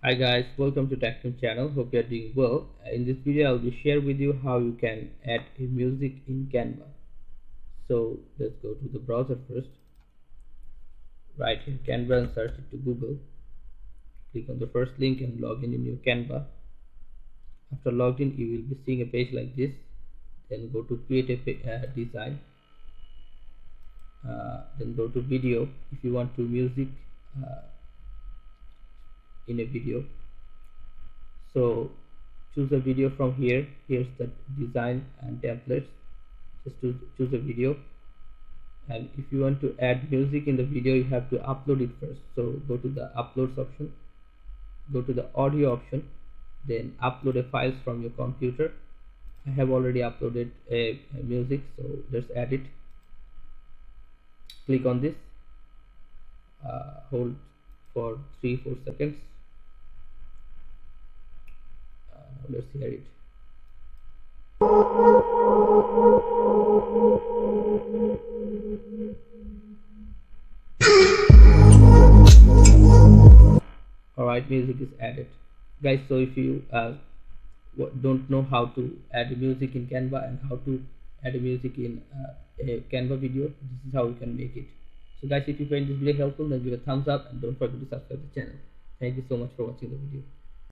Hi guys, welcome to TechTunes channel. Hope you are doing well. In this video, I'll be share with you how you can add a music in Canva. So let's go to the browser first. Right here, Canva, and search it to Google. Click on the first link and log in your Canva. After logged in, you will be seeing a page like this. Then go to create a design. Then go to video if you want to music uh, in a video. So choose a video from here. Here's the design and templates. Just to choose a video, and if you want to add music in the video, you have to upload it first. So go to the uploads option, go to the audio option, then upload a files from your computer. I have already uploaded a music, so let's add it. Click on this, hold for 3-4 seconds. Let's hear it. Alright, music is added, guys. So if you don't know how to add music in Canva and how to add music in a Canva video, this is how you can make it. So guys, if you find this video helpful, then give a thumbs up and don't forget to subscribe to the channel. Thank you so much for watching the video.